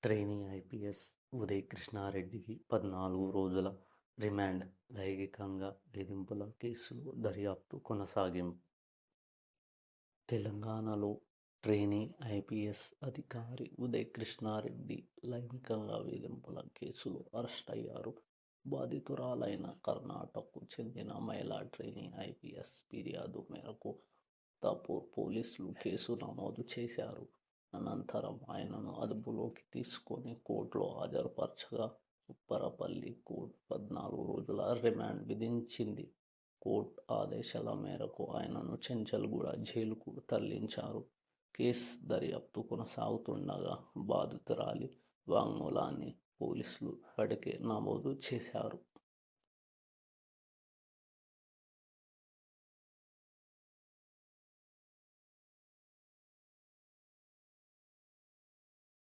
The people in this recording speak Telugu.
ట్రైనీ ఐపీఎస్ ఉదయ్ కృష్ణారెడ్డికి 14 రోజుల రిమాండ్. లైంగికంగా వేధింపుల కేసులో దర్యాప్తు కొనసాగింపు. తెలంగాణలో ట్రైనీ ఐపీఎస్ అధికారి ఉదయ్ కృష్ణారెడ్డి లైంగికంగా వేధింపుల కేసులో అరెస్టయ్యారు. బాధితురాలైన కర్ణాటకకు చెందిన మహిళా ట్రైనీ ఐపీఎస్ ఫిర్యాదు మేరకు కొల్హాపూర్ పోలీసులు కేసు నమోదు చేశారు. అనంతరం ఆయనను అదుపులోకి తీసుకొని కోర్టులో హాజరుపరచగా ఉప్పరపల్లి కోర్టు 14 రోజుల రిమాండ్ విధించింది. కోర్టు ఆదేశాల మేరకు ఆయనను చెంచల్గూడ జైలుకు తరలించారు. కేసు దర్యాప్తు కొనసాగుతుండగా బాధితురాలి వాంగ్మూలాన్ని పోలీసులు ఇప్పటికే నమోదు చేశారు.